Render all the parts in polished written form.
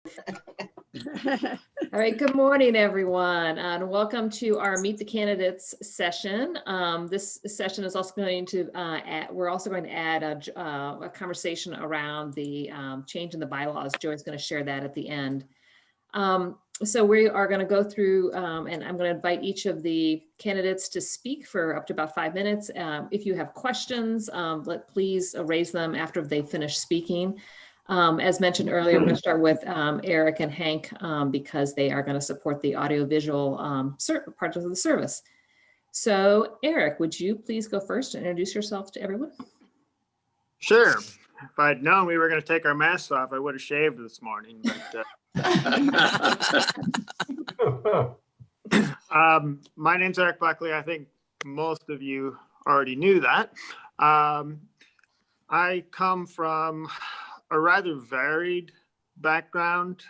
All right, good morning, everyone, and welcome to our Meet the Candidates session. This session is also going to we're also going to add a conversation around the change in the bylaws. Joy's going to share that at the end. So we are going to go through, and I'm going to invite each of the candidates to speak for up to about 5 minutes. If you have questions, please raise them after they finish speaking. As mentioned earlier, I'm going to start with Eric and Hank because they are going to support the audiovisual part of the service. So Eric, would you please go first and introduce yourself to everyone? Sure. If I'd known we were going to take our masks off, I would have shaved this morning. But, my name's Eric Buckley. I think most of you already knew that. I come from a rather varied background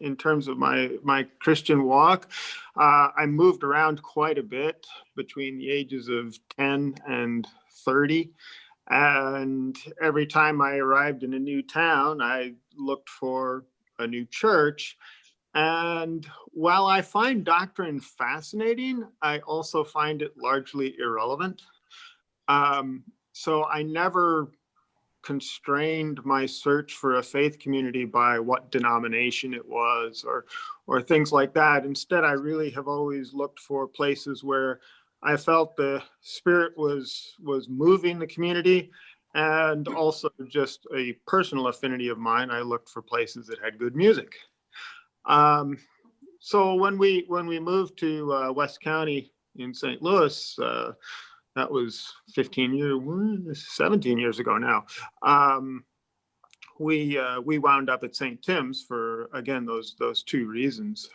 in terms of my Christian walk. I moved around quite a bit between the ages of 10 and 30. And every time I arrived in a new town, I looked for a new church. And while I find doctrine fascinating, I also find it largely irrelevant. So I never constrained my search for a faith community by what denomination it was or things like that. Instead, I really have always looked for places where I felt the Spirit was moving the community, and also just a personal affinity of mine. I looked for places that had good music. So when we moved to West County in St. Louis, that was 17 years ago now. We wound up at St. Tim's for, again, those two reasons.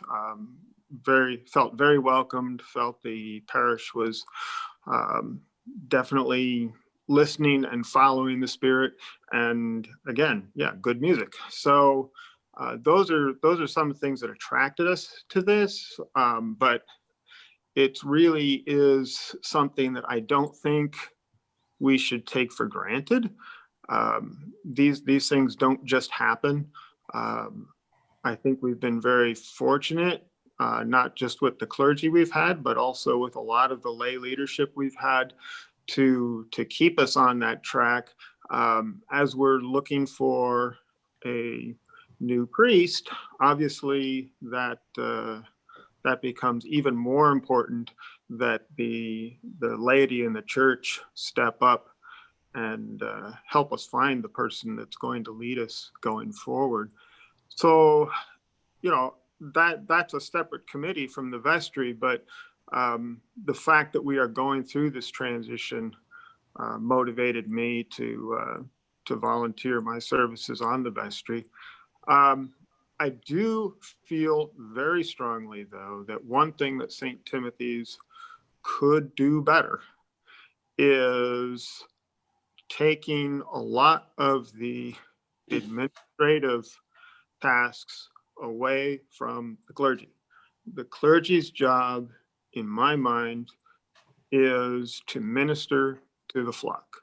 Felt very welcomed, felt the parish was definitely listening and following the Spirit, and again, yeah, good music. So those are some things that attracted us to this, but it really is something that I don't think we should take for granted. These things don't just happen. I think we've been very fortunate, not just with the clergy we've had, but also with a lot of the lay leadership we've had to keep us on that track. As we're looking for a new priest, obviously that becomes even more important, that the laity in the church step up and help us find the person that's going to lead us going forward. So, that's a separate committee from the vestry, but the fact that we are going through this transition motivated me to volunteer my services on the vestry. I do feel very strongly, though, that one thing that St. Timothy's could do better is taking a lot of the administrative tasks away from the clergy. The clergy's job, in my mind, is to minister to the flock.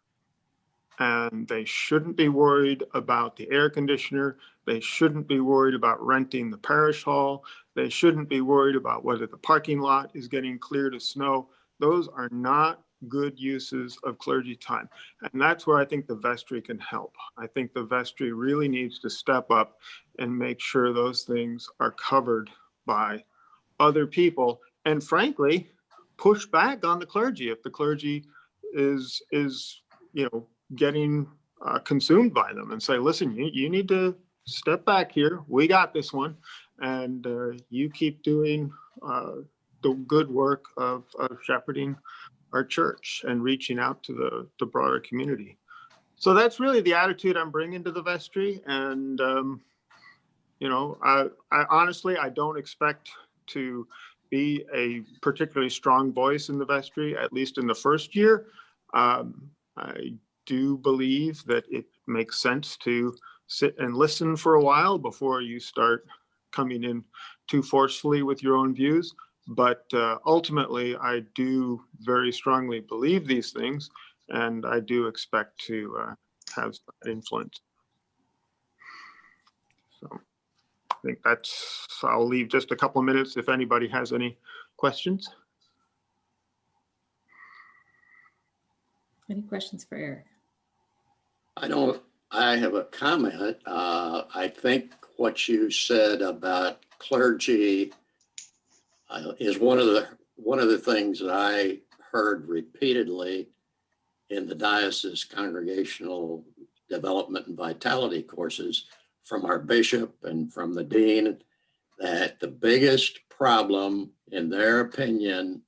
And they shouldn't be worried about the air conditioner. They shouldn't be worried about renting the parish hall. They shouldn't be worried about whether the parking lot is getting cleared of snow. Those are not good uses of clergy time. And that's where I think the vestry can help. I think the vestry really needs to step up and make sure those things are covered by other people. And frankly, push back on the clergy if the clergy is getting consumed by them, and say, listen, you need to step back here. We got this one. And you keep doing the good work of shepherding our church and reaching out to the broader community. So that's really the attitude I'm bringing to the vestry. And, I honestly, I don't expect to be a particularly strong voice in the vestry, at least in the first year. I do believe that it makes sense to sit and listen for a while before you start coming in too forcefully with your own views. But ultimately, I do very strongly believe these things, and I do expect to have influence. So. think I'll leave just a couple of minutes if anybody has any questions. Any questions for Eric? I have a comment. I think what you said about clergy is one of the things that I heard repeatedly in the diocese congregational development and vitality courses from our bishop and from the dean, that the biggest problem, in their opinion,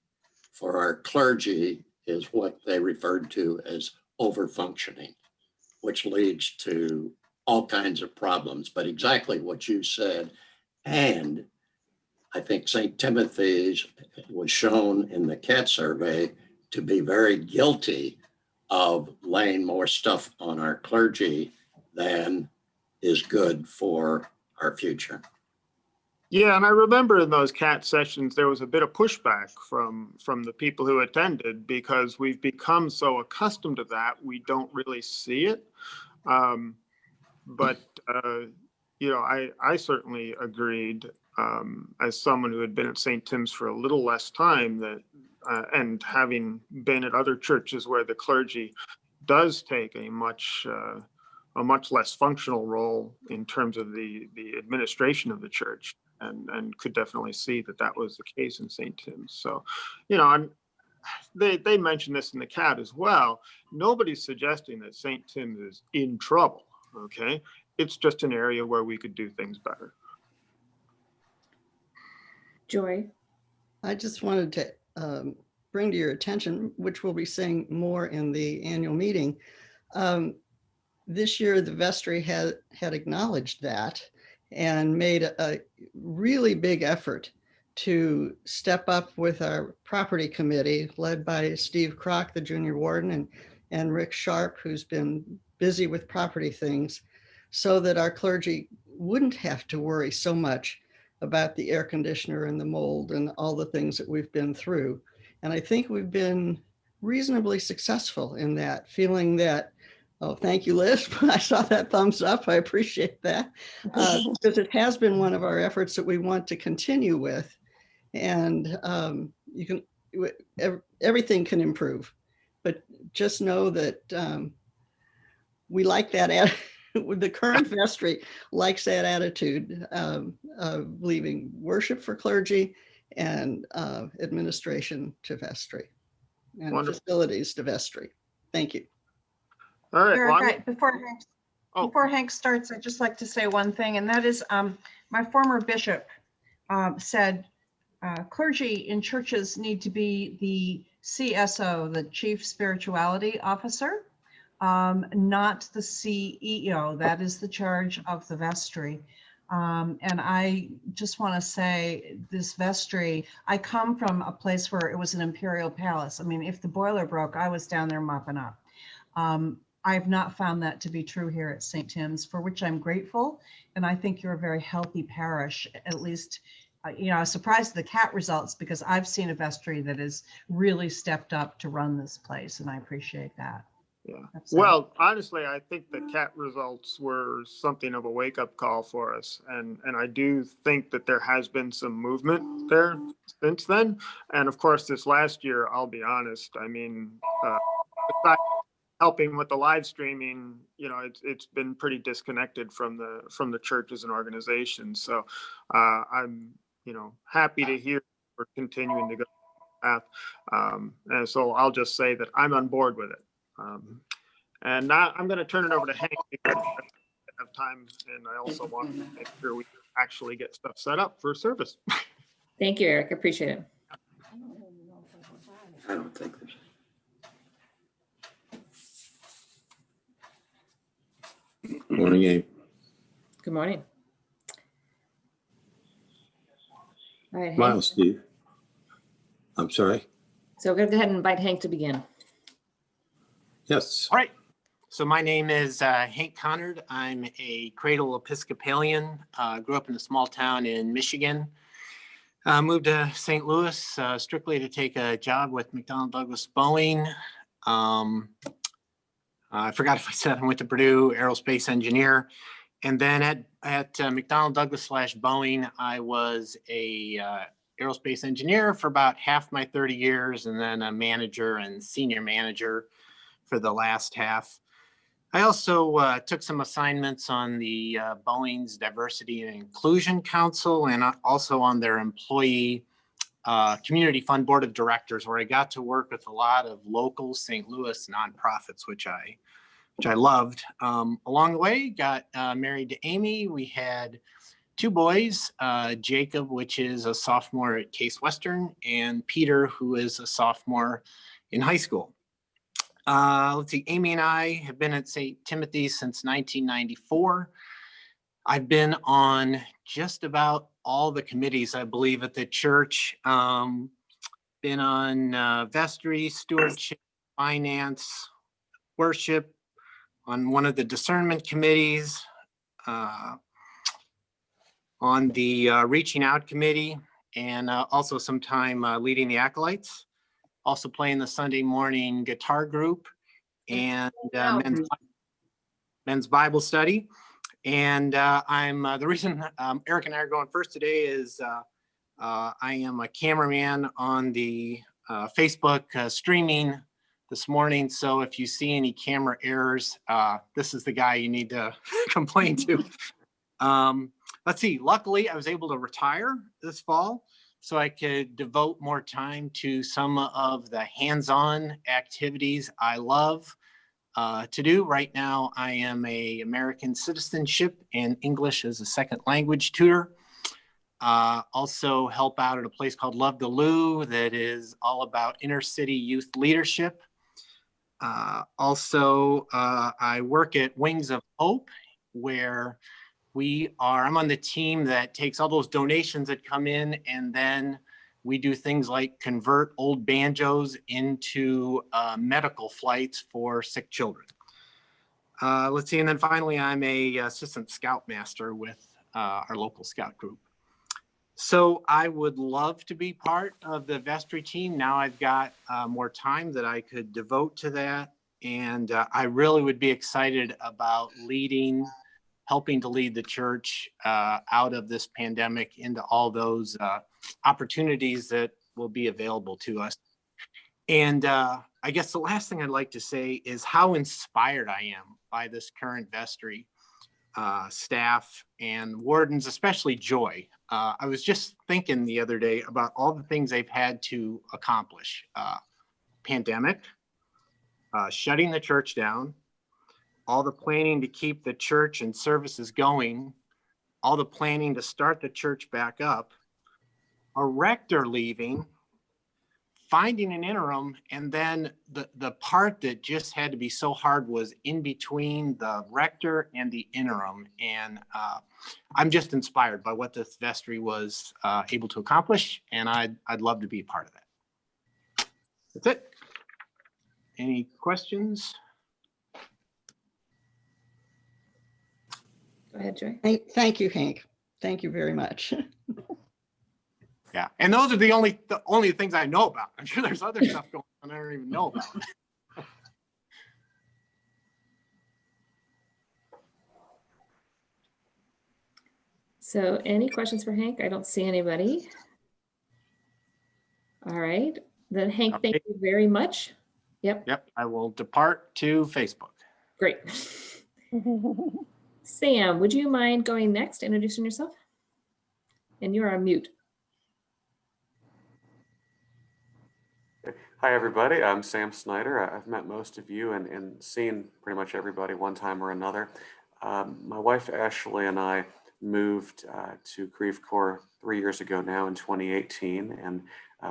for our clergy is what they referred to as overfunctioning, which leads to all kinds of problems. But exactly what you said, and I think St. Timothy's was shown in the CAT survey to be very guilty of laying more stuff on our clergy than is good for our future. Yeah, and I remember in those CAT sessions, there was a bit of pushback from the people who attended, because we've become so accustomed to that, we don't really see it. But I certainly agreed, as someone who had been at St. Tim's for a little less time, that and having been at other churches where the clergy does take a much less functional role in terms of the administration of the church, and could definitely see that was the case in St. Tim's. So, they mentioned this in the CAT as well. Nobody's suggesting that St. Tim's is in trouble. Okay, it's just an area where we could do things better. Joy? I just wanted to bring to your attention, which we'll be saying more in the annual meeting. This year, the vestry had acknowledged that and made a really big effort to step up with our property committee, led by Steve Kroc, the junior warden, and Rick Sharp, who's been busy with property things, so that our clergy wouldn't have to worry so much about the air conditioner and the mold and all the things that we've been through. And I think we've been reasonably successful in that, feeling that, oh, thank you, Liz. I saw that thumbs up. I appreciate that. Because it has been one of our efforts that we want to continue with. And everything can improve, but just know that we like that. The current vestry likes that attitude of leaving worship for clergy and administration to vestry and Wonderful. Facilities to vestry. Thank you. All right. Eric, before Hank starts, I'd just like to say one thing, and that is my former bishop said clergy in churches need to be the CSO, the Chief Spirituality Officer, not the CEO. That is the charge of the vestry. And I just want to say this vestry, I come from a place where it was an imperial palace. I mean, if the boiler broke, I was down there mopping up. I've not found that to be true here at St. Tim's, for which I'm grateful. And I think you're a very healthy parish, at least. I was surprised at the CAT results, because I've seen a vestry that has really stepped up to run this place, and I appreciate that. Yeah. That's Well, honestly, I think the CAT results were something of a wake-up call for us, and I do think that there has been some movement there since then. And of course, this last year, I'll be honest, I mean, besides helping with the live streaming, it's been pretty disconnected from the church as an organization. So I'm happy to hear we're continuing to go path. And so I'll just say that I'm on board with it. And now I'm going to turn it over to Hank, because I have time, and I also want to make sure we actually get stuff set up for service. Thank you, Eric. I appreciate it. I don't think there's. Morning, Abe. Good morning. All right, Hank. Miles, Steve. I'm sorry. So we're going to go ahead and invite Hank to begin. Yes. All right. So my name is Hank Conard. I'm a cradle Episcopalian. Grew up in a small town in Michigan. Moved to St. Louis strictly to take a job with McDonnell Douglas Boeing. I forgot if I said I went to Purdue, aerospace engineer, And then at McDonnell Douglas / Boeing, I was a aerospace engineer for about half my 30 years, and then a manager and senior manager for the last half. I also took some assignments on the Boeing's Diversity and Inclusion Council, and also on their employee community fund board of directors, where I got to work with a lot of local St. Louis nonprofits, which I loved. Along the way, got married to Amy. We had 2 boys, Jacob, which is a sophomore at Case Western, and Peter, who is a sophomore in high school. Let's see, Amy and I have been at St. Timothy's since 1994. I've been on just about all the committees, I believe, at the church. Been on vestry, stewardship, finance, worship, on one of the discernment committees, on the reaching out committee, and also some time leading the acolytes, also playing the Sunday morning guitar group, and men's Bible study. And I'm the reason Eric and I are going first today is I am a cameraman on the Facebook streaming this morning. So if you see any camera errors, this is the guy you need to complain to. Let's see, luckily I was able to retire this fall so I could devote more time to some of the hands-on activities I love to do. Right now, I am a American citizenship and English as a second language tutor. Also help out at a place called Love the Lou that is all about inner city youth leadership. I work at Wings of Hope, where I'm on the team that takes all those donations that come in, and then we do things like convert old banjos into medical flights for sick children. Let's see, and then finally, I'm a assistant scoutmaster with our local scout group. So I would love to be part of the vestry team. Now I've got more time that I could devote to that. And I really would be excited about helping to lead the church out of this pandemic into all those opportunities that will be available to us. And I guess the last thing I'd like to say is how inspired I am by this current vestry staff and wardens, especially Joy. I was just thinking the other day about all the things they've had to accomplish. Pandemic, shutting the church down, all the planning to keep the church and services going, all the planning to start the church back up, a rector leaving, finding an interim, and then the part that just had to be so hard was in between the rector and the interim. And I'm just inspired by what this vestry was able to accomplish, and I'd love to be a part of that. That's it. Any questions? Go ahead, Joy. Thank you, Hank. Thank you very much. Yeah, and those are the only things I know about. I'm sure there's other stuff going on I don't even know about. So any questions for Hank? I don't see anybody. All right, then Hank, thank you very much. Yep, I will depart to Facebook. Great. Sam, would you mind going next, introducing yourself? And you're on mute. Hi, everybody. I'm Sam Snyder. I've met most of you and seen pretty much everybody one time or another. My wife, Ashley, and I moved to Creve Coeur 3 years ago now in 2018, and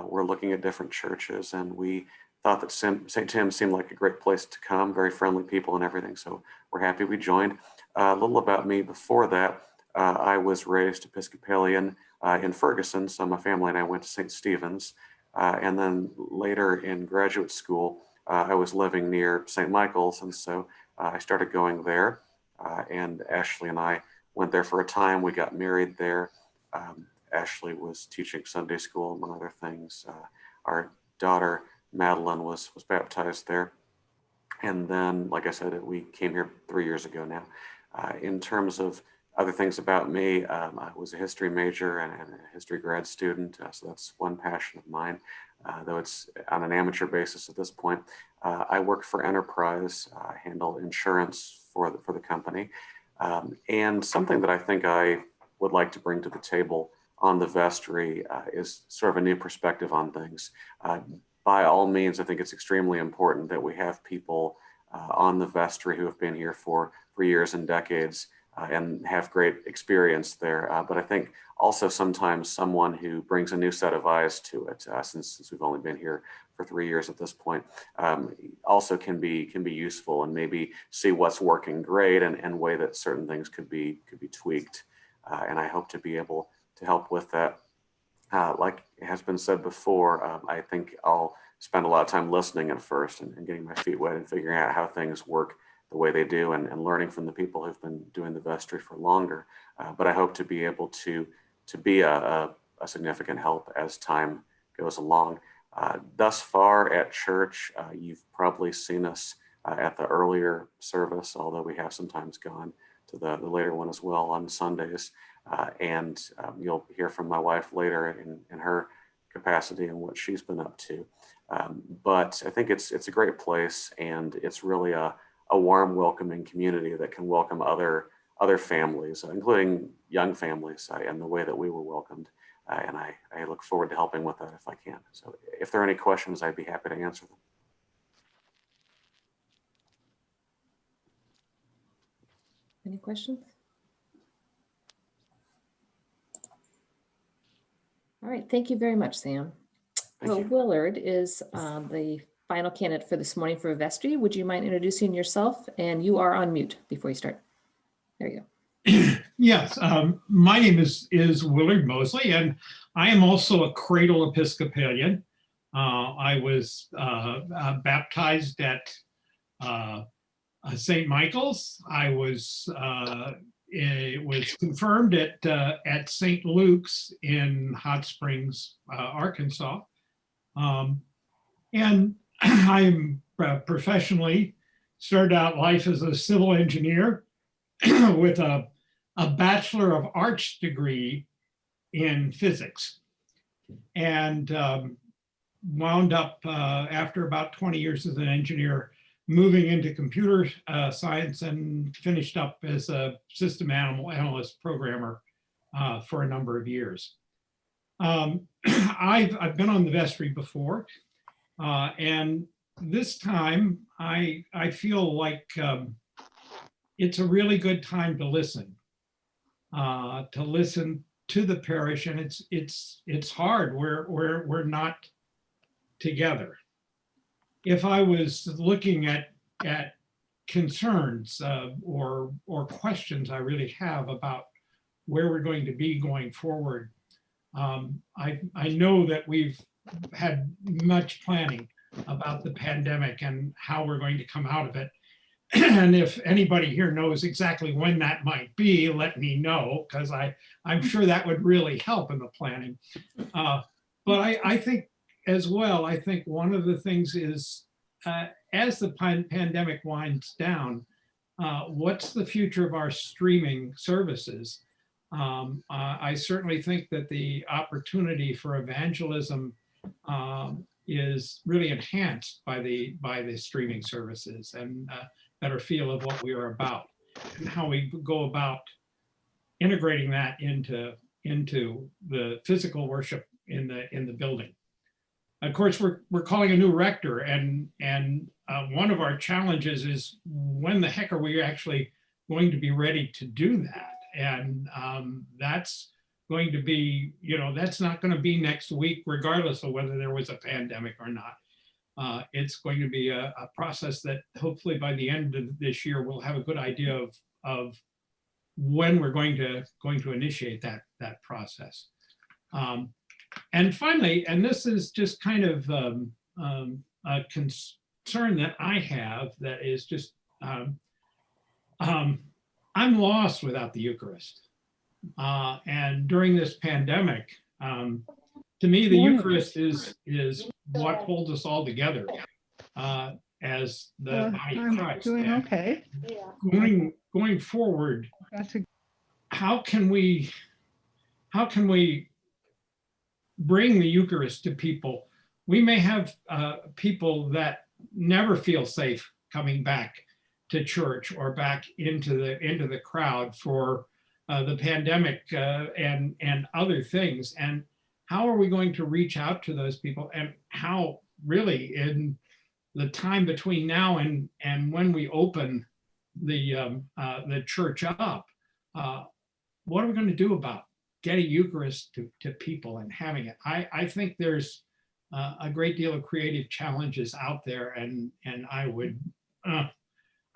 we're looking at different churches, and we thought that St. Tim seemed like a great place to come, very friendly people and everything, so we're happy we joined. A little about me before that, I was raised Episcopalian in Ferguson, so my family and I went to St. Stephen's. And then later in graduate school, I was living near St. Michael's, and so I started going there. And Ashley and I went there for a time. We got married there. Ashley was teaching Sunday school, among other things. Our daughter, Madeline, was baptized there. And then, like I said, we came here 3 years ago now. In terms of other things about me, I was a history major and a history grad student, so that's one passion of mine, though it's on an amateur basis at this point. I worked for Enterprise, handle insurance for the company, and something that I think I would like to bring to the table on the vestry is sort of a new perspective on things. By all means, I think it's extremely important that we have people on the vestry who have been here for years and decades and have great experience there. But I think also sometimes someone who brings a new set of eyes to it, since we've only been here for 3 years at this point, also can be useful and maybe see what's working great and way that certain things could be tweaked. And I hope to be able to help with that. Like has been said before, I think I'll spend a lot of time listening at first and getting my feet wet and figuring out how things work the way they do and learning from the people who've been doing the vestry for longer. But I hope to be able to be a significant help as time goes along. Thus far at church, you've probably seen us at the earlier service, although we have sometimes gone to the later one as well on Sundays. And you'll hear from my wife later in her capacity and what she's been up to. But I think it's a great place, and it's really a warm, welcoming community that can welcome other families, including young families, in the way that we were welcomed. And I look forward to helping with that if I can. So if there are any questions, I'd be happy to answer them. Any questions? All right, thank you very much, Sam. Thank Well, you. Willard is the final candidate for this morning for vestry. Would you mind introducing yourself? And you are on mute before you start. There you go. Yes, my name is Willard Mosley, and I am also a cradle Episcopalian. I was baptized at St. Michael's. I was confirmed at St. Luke's in Hot Springs, Arkansas. And I'm professionally started out life as a civil engineer with a Bachelor of Arts degree in physics, and wound up after about 20 years as an engineer, moving into computer science, and finished up as a system analyst programmer for a number of years. I've been on the vestry before, and this time I feel like it's a really good time to listen to the parish, and it's hard. We're not together. If I was looking at concerns or questions I really have about where we're going to be going forward, I know that we've had much planning about the pandemic and how we're going to come out of it. And if anybody here knows exactly when that might be, let me know, because I'm sure that would really help in the planning. But I think as well, I think one of the things is, as the pandemic winds down, what's the future of our streaming services? I certainly think that the opportunity for evangelism is really enhanced by the streaming services, and better feel of what we are about and how we go about integrating that into the physical worship in the building. Of course, we're calling a new rector, and one of our challenges is, when the heck are we actually going to be ready to do that? And that's going to be, that's not going to be next week, regardless of whether there was a pandemic or not. It's going to be a process that hopefully by the end of this year, we'll have a good idea of when we're going to initiate that process. And finally, and this is just kind of a concern that I have, that is just, I'm lost without the Eucharist. And during this pandemic, to me, the Eucharist is what holds us all together. as the body of I'm Christ. doing And okay. going forward, That's a how can we bring the Eucharist to people? We may have people that never feel safe coming back to church or back into the crowd for the pandemic and other things. And how are we going to reach out to those people? And how really in the time between now and when we open the church up, what are we going to do about getting Eucharist to people and having it? I think there's a great deal of creative challenges out there, and I would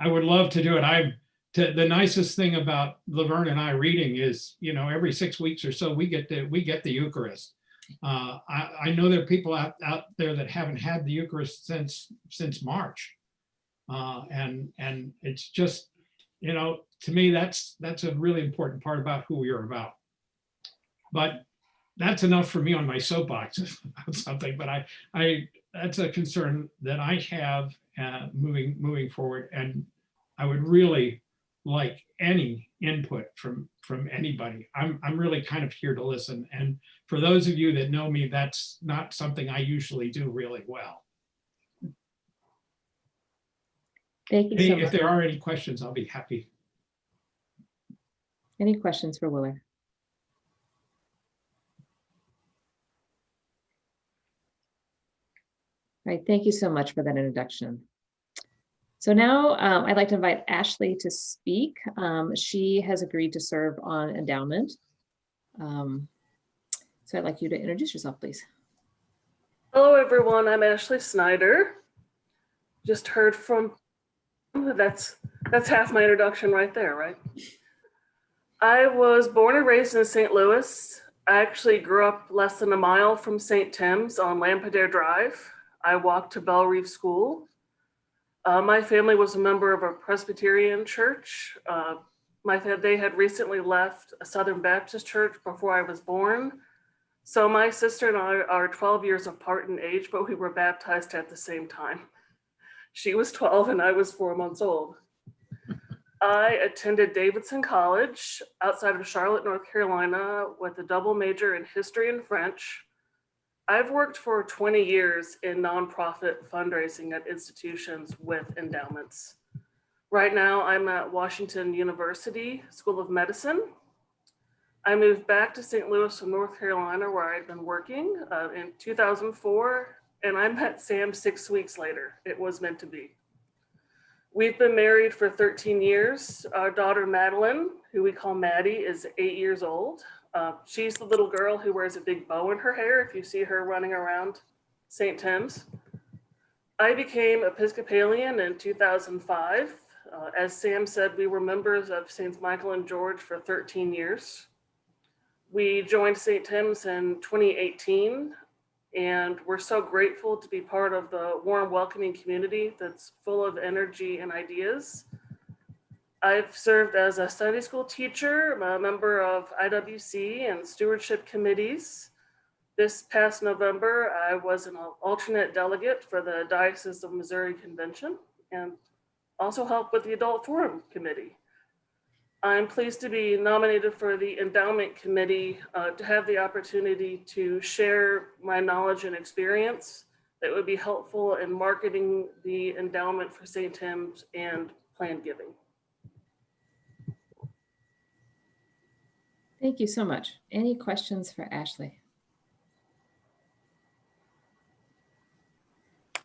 love to do it. The nicest thing about Laverne and I reading is, every 6 weeks or so we get the Eucharist. I know there are people out there that haven't had the Eucharist since March, and it's just, to me, that's a really important part about who we are about. But that's enough for me on my soapbox about something. But I that's a concern that I have moving forward, and I would really like any input from anybody. I'm really kind of here to listen. And for those of you that know me, that's not something I usually do really well. Thank you so much. If there are any questions, I'll be happy. Any questions for Willard? All right, thank you so much for that introduction. So now I'd like to invite Ashley to speak. She has agreed to serve on endowment. So I'd like you to introduce yourself, please. Hello, everyone. I'm Ashley Snyder. Just heard from, that's half my introduction right there, right? I was born and raised in St. Louis. I actually grew up less than a mile from St. Tim's on Lampadaire Drive. I walked to Belle Reeve School. My family was a member of a Presbyterian church. They had recently left a Southern Baptist church before I was born. So my sister and I are 12 years apart in age, but we were baptized at the same time. She was 12 and I was 4 months old. I attended Davidson College outside of Charlotte, North Carolina, with a double major in history and French. I've worked for 20 years in nonprofit fundraising at institutions with endowments. Right now, I'm at Washington University School of Medicine. I moved back to St. Louis from North Carolina, where I'd been working in 2004, and I met Sam 6 weeks later. It was meant to be. We've been married for 13 years. Our daughter, Madeline, who we call Maddie, is 8 years old. She's the little girl who wears a big bow in her hair if you see her running around St. Tim's. I became Episcopalian in 2005. As Sam said, we were members of St. Michael and George for 13 years. We joined St. Tim's in 2018, and we're so grateful to be part of the warm, welcoming community that's full of energy and ideas. I've served as a Sunday school teacher, a member of IWC and stewardship committees. This past November, I was an alternate delegate for the Diocese of Missouri Convention and also helped with the Adult Forum Committee. I'm pleased to be nominated for the Endowment Committee to have the opportunity to share my knowledge and experience that would be helpful in marketing the endowment for St. Tim's and planned giving. Thank you so much. Any questions for Ashley?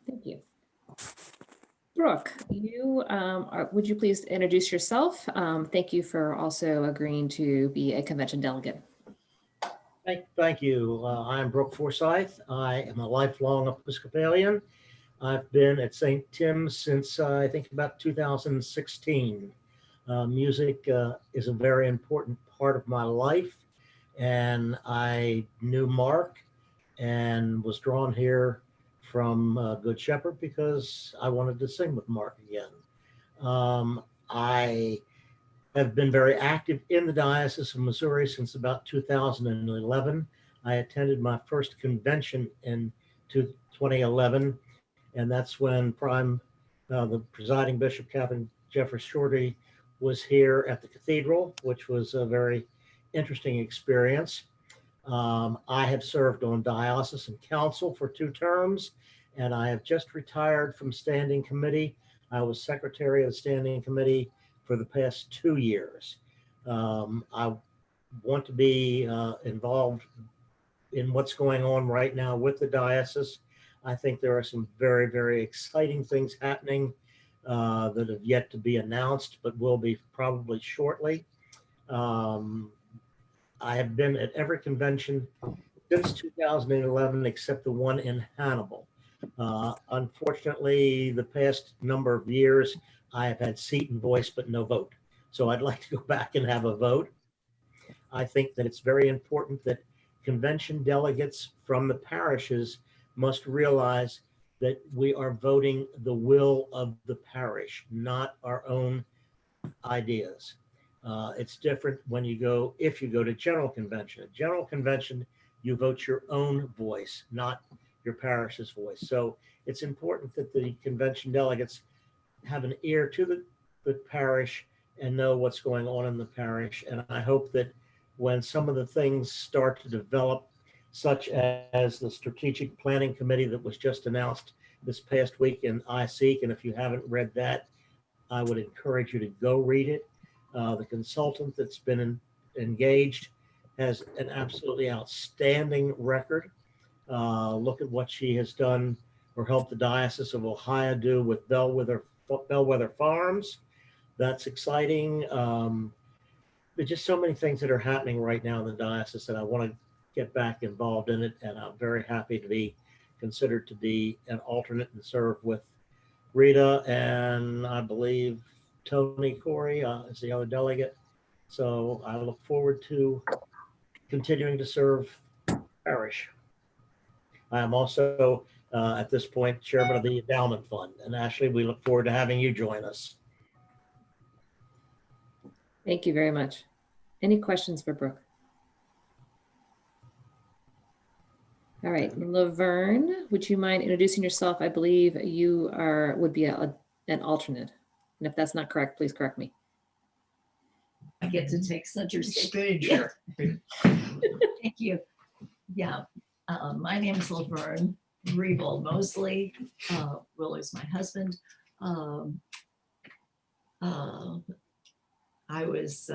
Thank you. Brooke, would you please introduce yourself? Thank you for also agreeing to be a convention delegate. Thank you. I'm Brooke Forsythe. I am a lifelong Episcopalian. I've been at St. Tim's since I think about 2016. Music is a very important part of my life, and I knew Mark and was drawn here from Good Shepherd because I wanted to sing with Mark again. I have been very active in the Diocese of Missouri since about 2011. I attended my first convention in 2011, and that's when Prime The presiding bishop, Catherine Jeffers Shorty, was here at the cathedral, which was a very interesting experience. I have served on diocesan council for 2 terms, and I have just retired from standing committee. I was secretary of the standing committee for the past 2 years. I want to be involved in what's going on right now with the diocese. I think there are some very, very exciting things happening that have yet to be announced, but will be probably shortly. I have been at every convention since 2011, except the one in Hannibal. Unfortunately, the past number of years, I have had seat and voice, but no vote. So I'd like to go back and have a vote. I think that it's very important that convention delegates from the parishes must realize that we are voting the will of the parish, not our own ideas. It's different when if you go to general convention. At general convention, you vote your own voice, not your parish's voice. So it's important that the convention delegates have an ear to the parish and know what's going on in the parish. And I hope that when some of the things start to develop, such as the strategic planning committee that was just announced this past week in ISEEK, and if you haven't read that, I would encourage you to go read it. The consultant that's been engaged has an absolutely outstanding record. Look at what she has done or helped the Diocese of Ohio do with Bellwether Farms. That's exciting. There's just so many things that are happening right now in the diocese that I want to get back involved in it. And I'm very happy to be considered to be an alternate and serve with Rita and I believe Tony Corey is the other delegate. So I look forward to continuing to serve parish. I am also at this point chairman of the endowment fund. And Ashley, we look forward to having you join us. Thank you very much. Any questions for Brooke? All right, Laverne, would you mind introducing yourself? I believe you would be an alternate. And if that's not correct, please correct me. I get to take center stage. Stage. Thank you. Yeah, my name is Laverne Riebold Mosley. Willard's my husband. I was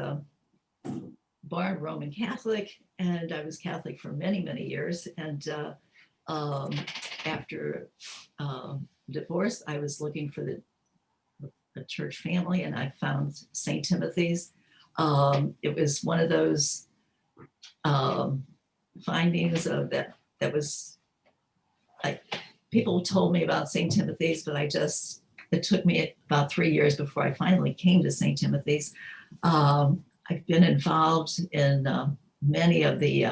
born Roman Catholic, and I was Catholic for many, many years. And after divorce, I was looking for a church family, and I found St. Timothy's. It was one of those findings of that was like, people told me about St. Timothy's, but it took me about 3 years before I finally came to St. Timothy's. I've been involved in many of the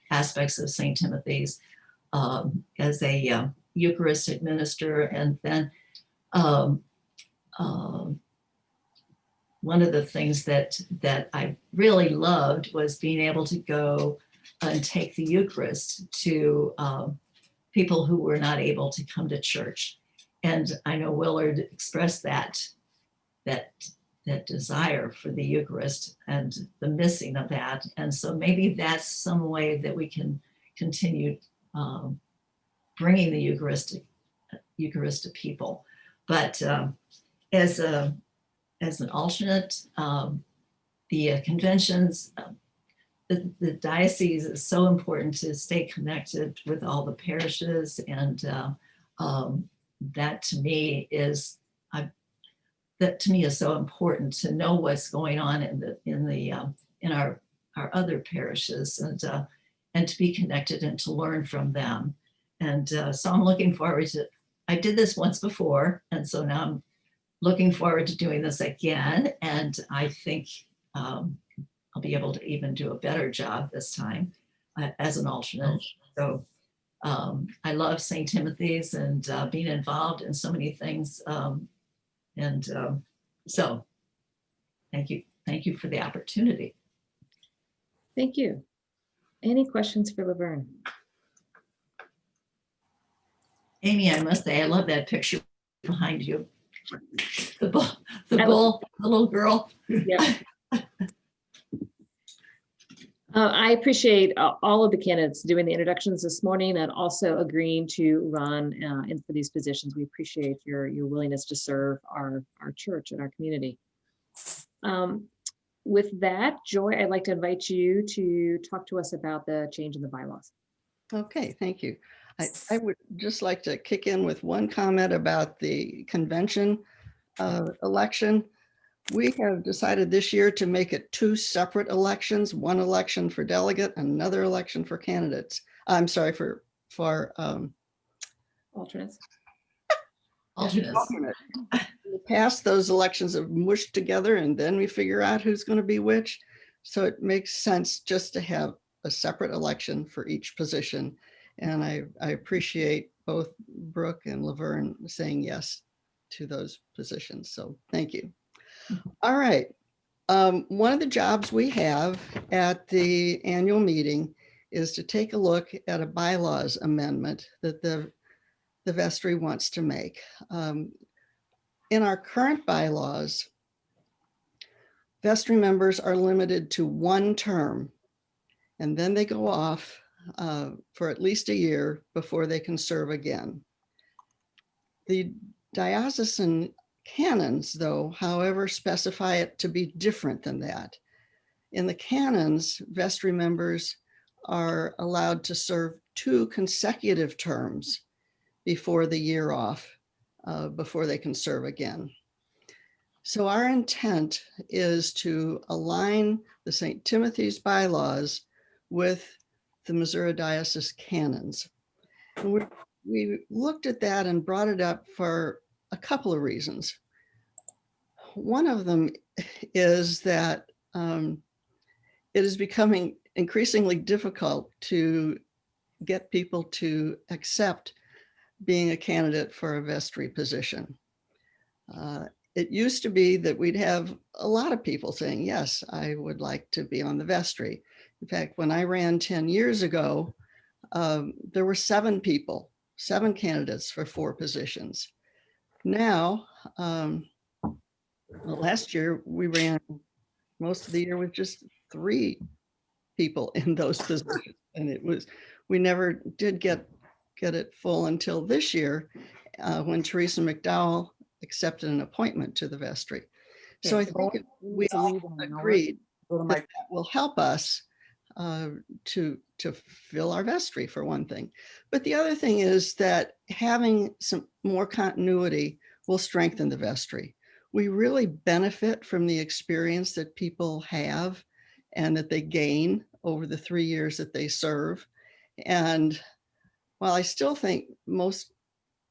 aspects of St. Timothy's as a Eucharistic minister. And then one of the things that I really loved was being able to go and take the Eucharist to people who were not able to come to church. And I know Willard expressed that desire for the Eucharist and the missing of that. And so maybe that's some way that we can continue bringing the Eucharist to people. But as an alternate, the conventions, the diocese is so important to stay connected with all the parishes, and that to me is so important to know what's going on in our other parishes, and to be connected and to learn from them. And so I'm looking forward to. I did this once before, and so now I'm looking forward to doing this again. And I think I'll be able to even do a better job this time as an alternate. So I love St. Timothy's and being involved in so many things. So thank you for the opportunity. Thank you. Any questions for Laverne? Amy, I must say, I love that picture behind you. The bull, the little girl. Yeah. I appreciate all of the candidates doing the introductions this morning and also agreeing to run in for these positions. We appreciate your willingness to serve our church and our community. With that, Joy, I'd like to invite you to talk to us about the change in the bylaws. Okay, thank you. I would just like to kick in with one comment about the convention election. We have decided this year to make it 2 separate elections, one election for delegate, another election for candidates. I'm sorry, for Alternates. Alternates. In the past, those elections have mushed together and then we figure out who's going to be which. So it makes sense just to have a separate election for each position. And I appreciate both Brooke and Laverne saying yes to those positions. So thank you. All right. One of the jobs we have at the annual meeting is to take a look at a bylaws amendment that the vestry wants to make. In our current bylaws, vestry members are limited to 1 term, and then they go off for at least a year before they can serve again. The diocesan canons, though, however, specify it to be different than that. In the canons, vestry members are allowed to serve 2 consecutive terms before the year off, before they can serve again. So our intent is to align the St. Timothy's bylaws with the Missouri Diocese canons. And we looked at that and brought it up for a couple of reasons. One of them is that it is becoming increasingly difficult to get people to accept being a candidate for a vestry position. It used to be that we'd have a lot of people saying, yes, I would like to be on the vestry. In fact, when I ran 10 years ago, there were 7 candidates for 4 positions. Now, last year we ran most of the year with just 3 people in those positions. And we never did get it full until this year when Teresa McDowell accepted an appointment to the vestry. So I think we all agreed that will help us to fill our vestry, for one thing. But the other thing is that having some more continuity will strengthen the vestry. We really benefit from the experience that people have and that they gain over the 3 years that they serve. And while I still think most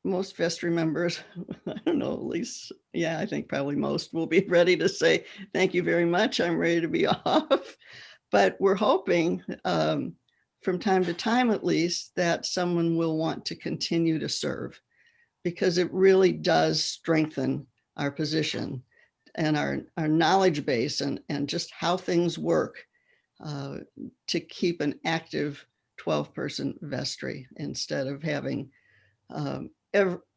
vestry members, I don't know, at least, yeah, I think probably most will be ready to say, thank you very much, I'm ready to be off. But we're hoping from time to time, at least, that someone will want to continue to serve, because it really does strengthen our position and our knowledge base and just how things work to keep an active 12-person vestry instead of having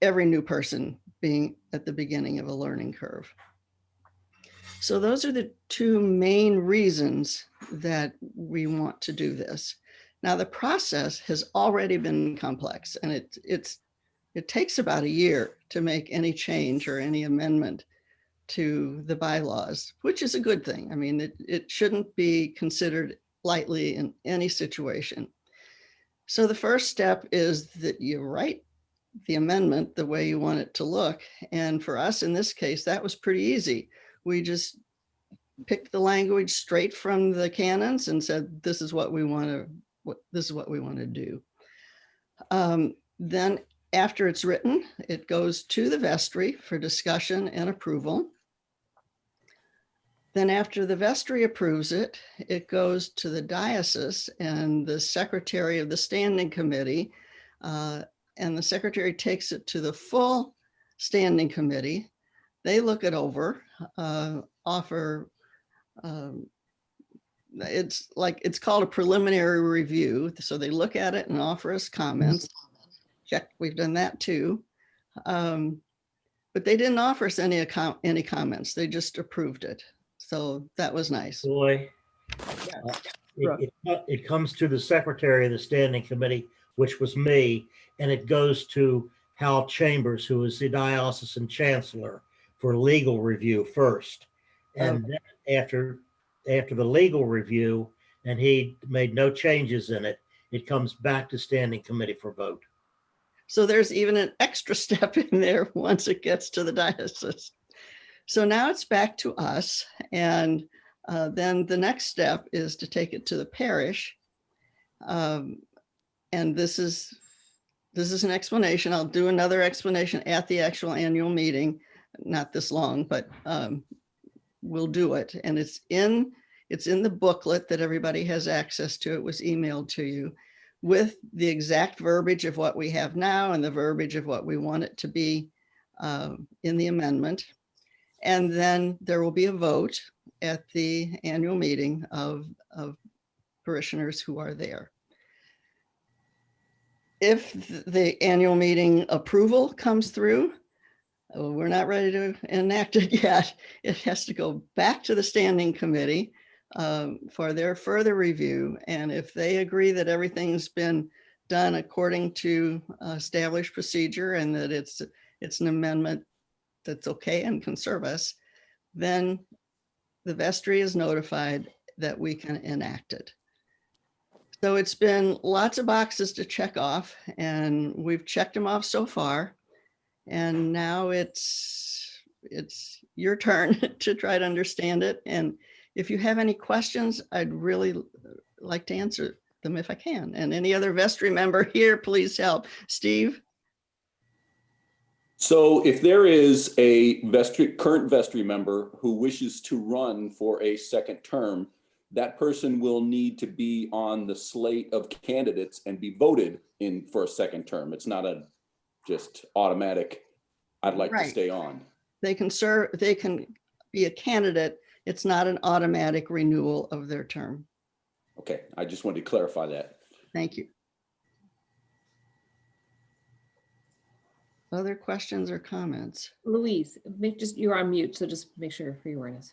every new person being at the beginning of a learning curve. So those are the 2 main reasons that we want to do this. Now, the process has already been complex, and it takes about a year to make any change or any amendment to the bylaws, which is a good thing. I mean, it shouldn't be considered lightly in any situation. So the first step is that you write the amendment the way you want it to look. And for us, in this case, that was pretty easy. We just picked the language straight from the canons and said, this is what we want to do. Then after it's written, it goes to the vestry for discussion and approval. Then after the vestry approves it, it goes to the diocese and the secretary of the standing committee, and the secretary takes it to the full standing committee. They look it over, offer, it's called a preliminary review. So they look at it and offer us comments. Check, we've done that too. But they didn't offer us any comments. They just approved it. So that was nice. Boy, it comes to the secretary of the standing committee, which was me, and it goes to Hal Chambers, who is the diocesan chancellor, for legal review first. And then after the legal review, and he made no changes in it, it comes back to standing committee for vote. So there's even an extra step in there once it gets to the diocese. So now it's back to us. And then the next step is to take it to the parish. And this is an explanation. I'll do another explanation at the actual annual meeting, not this long, but we'll do it. And it's in the booklet that everybody has access to. It was emailed to you with the exact verbiage of what we have now and the verbiage of what we want it to be in the amendment. And then there will be a vote at the annual meeting of parishioners who are there. If the annual meeting approval comes through, we're not ready to enact it yet. It has to go back to the standing committee for their further review. And if they agree that everything's been done according to established procedure and that it's an amendment that's okay and can serve us, then the vestry is notified that we can enact it. So it's been lots of boxes to check off, and we've checked them off so far. And now it's your turn to try to understand it. And if you have any questions, I'd really like to answer them if I can. And any other vestry member here, please help. Steve? So if there is a current vestry member who wishes to run for a second term, that person will need to be on the slate of candidates and be voted in for a second term. It's not a just automatic, I'd like to stay on. They can serve, They can be a candidate. It's not an automatic renewal of their term. Okay, I just wanted to clarify that. Thank you. Other questions or comments? Louise, you're on mute, so just make sure for your awareness.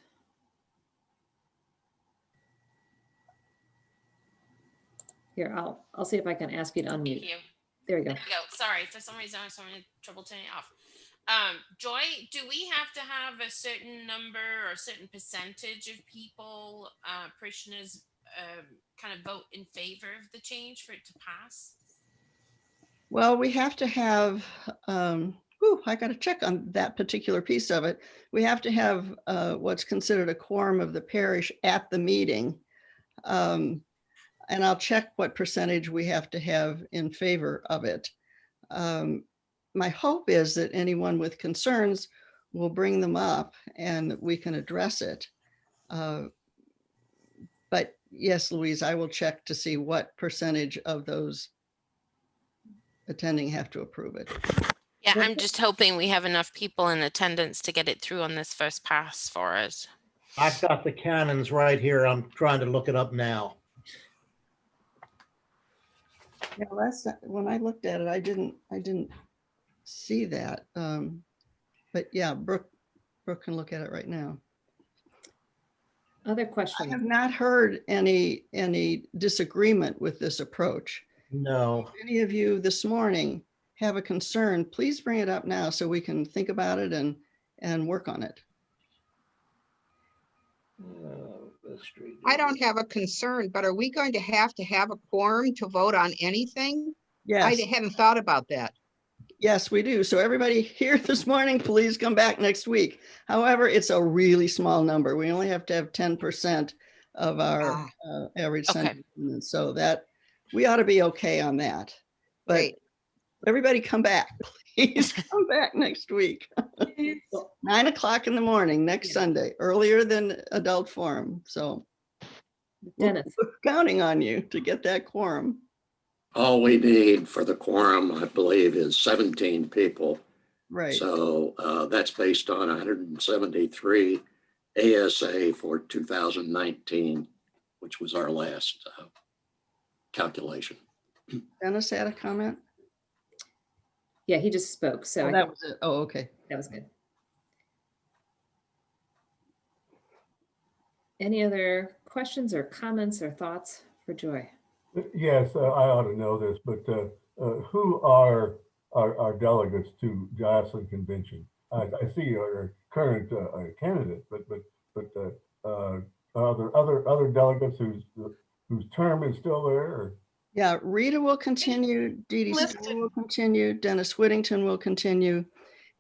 Here, I'll see if I can ask you to unmute. Thank you. There you go. There we go. Sorry, for some reason I was having trouble turning it off. Joy, do we have to have a certain number or a certain percentage of people, parishioners, kind of vote in favor of the change for it to pass? Well, we have to have, I got to check on that particular piece of it. We have to have what's considered a quorum of the parish at the meeting. And I'll check what percentage we have to have in favor of it. My hope is that anyone with concerns will bring them up and we can address it. But yes, Louise, I will check to see what percentage of those attending have to approve it. Yeah, I'm just hoping we have enough people in attendance to get it through on this first pass for us. I've got the canons right here. I'm trying to look it up now. Yeah, when I looked at it, I didn't see that. But yeah, Brooke can look at it right now. Other questions? I have not heard any disagreement with this approach. No. If any of you this morning have a concern, please bring it up now so we can think about it and work on it. I don't have a concern, but are we going to have a quorum to vote on anything? Yes. I hadn't thought about that. Yes, we do. So everybody here this morning, please come back next week. However, it's a really small number. We only have to have 10% of our average Sunday attendance. So that we ought to be okay on that. But Great. Everybody come back. Please come back next week. 9 o'clock in the morning next Sunday, earlier than adult forum. So Dennis, we're counting on you to get that quorum. All we need for the quorum, I believe, is 17 people. Right. So that's based on 173 ASA for 2019, which was our last calculation. Dennis had a comment? yeah, he just spoke. So Oh, that was it. Oh, okay. That was good. Any other questions or comments or thoughts for Joy? Yes, I ought to know this, but who are our delegates to Jocelyn Convention? I see your current candidate, but are there other delegates whose term is still there? Or? Yeah, Rita will continue, Dee Dee Stoll will continue, Dennis Whittington will continue,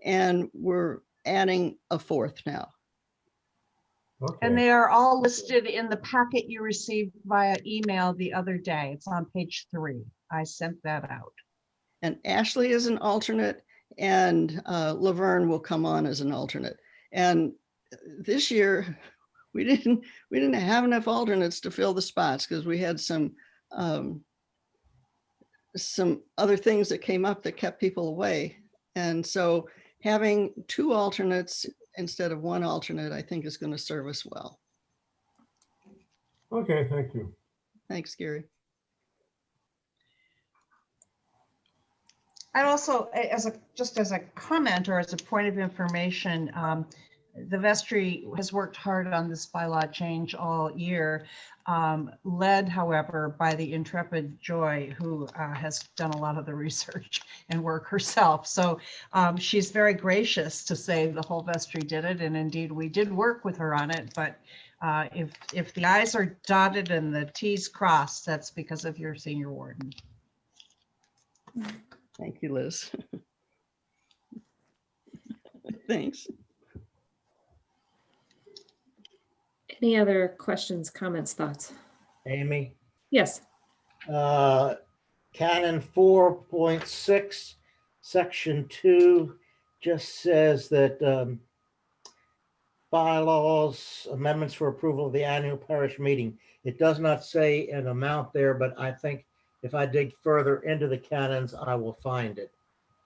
and we're adding a fourth now. Okay. And they are all listed in the packet you received via email the other day. It's on page 3. I sent that out. And Ashley is an alternate, and Laverne will come on as an alternate. And this year, we didn't have enough alternates to fill the spots because we had some other things that came up that kept people away. And so having 2 alternates instead of 1 alternate, I think is going to serve us well. Okay, thank you. Thanks, Gary. I'd also, just as a comment or as a point of information, the vestry has worked hard on this bylaw change all year, led, however, by the intrepid Joy, who has done a lot of the research and work herself. So she's very gracious to say the whole vestry did it, and indeed we did work with her on it. But if the I's are dotted and the T's crossed, that's because of your senior warden. Thank you, Liz. Thanks. Any other questions, comments, thoughts? Amy? Yes. Canon 4.6, section 2 just says that bylaws, amendments for approval of the annual parish meeting. It does not say an amount there, but I think if I dig further into the canons, I will find it.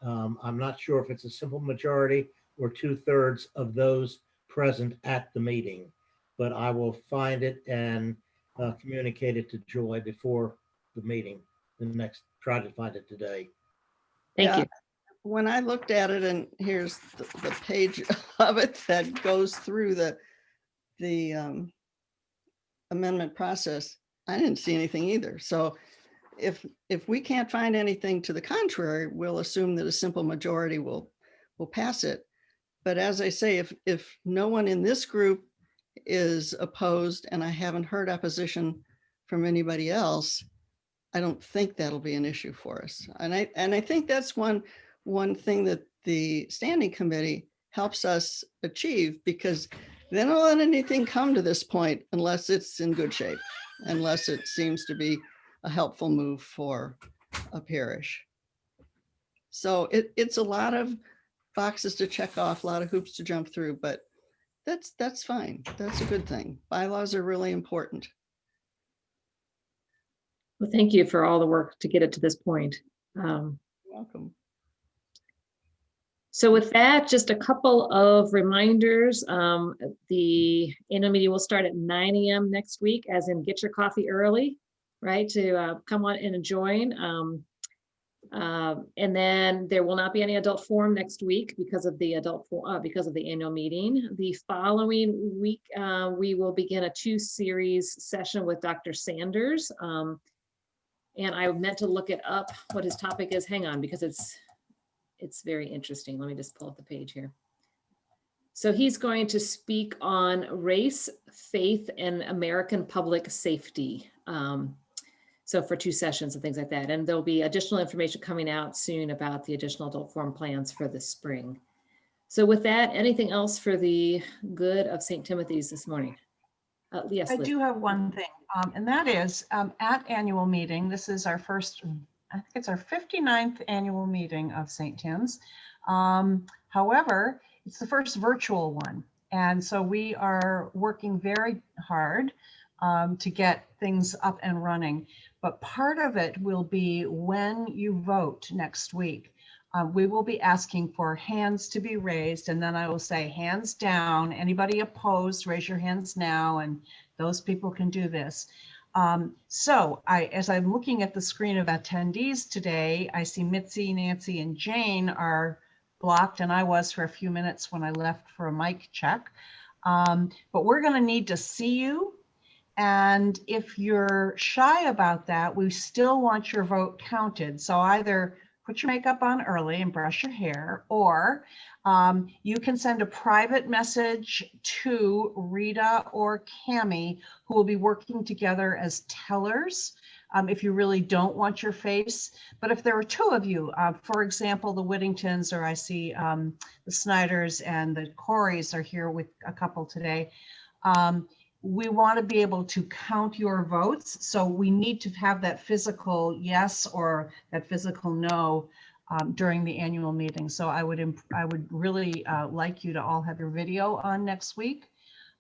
I'm not sure if it's a simple majority or 2/3 of those present at the meeting, but I will find it and communicate it to Joy before the meeting. Try to find it today. Thank you. When I looked at it, and here's the page of it that goes through the amendment process, I didn't see anything either. So if we can't find anything to the contrary, we'll assume that a simple majority will pass it. But as I say, if no one in this group is opposed, and I haven't heard opposition from anybody else, I don't think that'll be an issue for us. And I think that's one thing that the standing committee helps us achieve, because they don't let anything come to this point unless it's in good shape, unless it seems to be a helpful move for a parish. So it's a lot of boxes to check off, a lot of hoops to jump through, but that's fine. That's a good thing. Bylaws are really important. Well, thank you for all the work to get it to this point. You're welcome. So with that, just a couple of reminders. The annual meeting will start at 9 a.m. next week, as in get your coffee early, right, to come on in and join. And then there will not be any adult forum next week because of the annual meeting. The following week, we will begin a 2-series session with Dr. Sanders. And I meant to look it up what his topic is. Hang on, because it's very interesting. Let me just pull up the page here. So he's going to speak on race, faith, and American public safety. So for 2 sessions and things like that. And there'll be additional information coming out soon about the additional adult forum plans for the spring. So with that, anything else for the good of St. Timothy's this morning? Yes, I Liz. do have one thing, and that is at annual meeting, this is our first, I think it's our 59th annual meeting of St. Tim's. However, it's the first virtual one. And so we are working very hard to get things up and running. But part of it will be when you vote next week. We will be asking for hands to be raised, and then I will say hands down. Anybody opposed, raise your hands now, and those people can do this. So as I'm looking at the screen of attendees today, I see Mitzi, Nancy, and Jane are blocked, and I was for a few minutes when I left for a mic check. But we're going to need to see you. And if you're shy about that, we still want your vote counted. So either put your makeup on early and brush your hair, or you can send a private message to Rita or Cami, who will be working together as tellers. If you really don't want your face. But if there are two of you, for example, the Whittingtons, or I see the Snyders and the Coreys are here with a couple today, we want to be able to count your votes. So we need to have that physical yes or that physical no during the annual meeting. So I would really like you to all have your video on next week.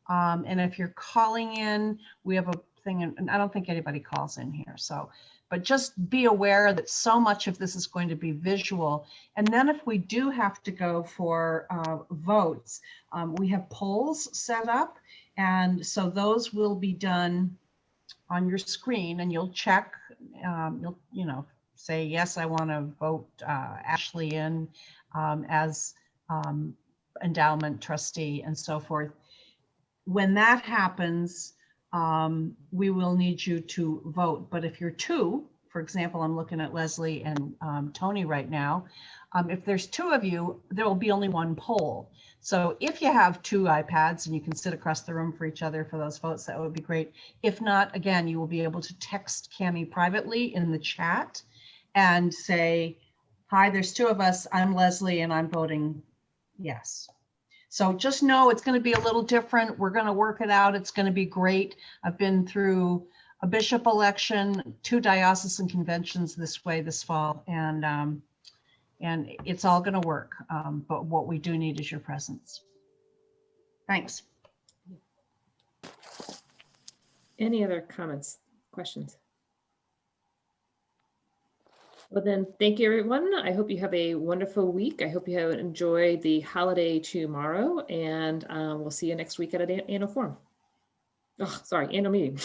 And if you're calling in, we have a thing, and I don't think anybody calls in here. So, but just be aware that so much of this is going to be visual. And then if we do have to go for votes, we have polls set up. And so those will be done on your screen, and you'll check, you'll say, yes, I want to vote Ashley in as endowment trustee and so forth. When that happens, we will need you to vote. But if you're two, for example, I'm looking at Leslie and Tony right now. If there's two of you, there will be only one poll. So if you have two iPads and you can sit across the room for each other for those votes, that would be great. If not, again, you will be able to text Cami privately in the chat and say, hi, there's two of us. I'm Leslie and I'm voting yes. So just know it's going to be a little different. We're going to work it out. It's going to be great. I've been through a bishop election, 2 diocesan conventions this way this fall, and it's all going to work. But what we do need is your presence. Thanks. Any other comments, questions? Well then, thank you everyone. I hope you have a wonderful week. I hope you have enjoyed the holiday tomorrow, and we'll see you next week at an annual forum. Oh, sorry, annual meeting.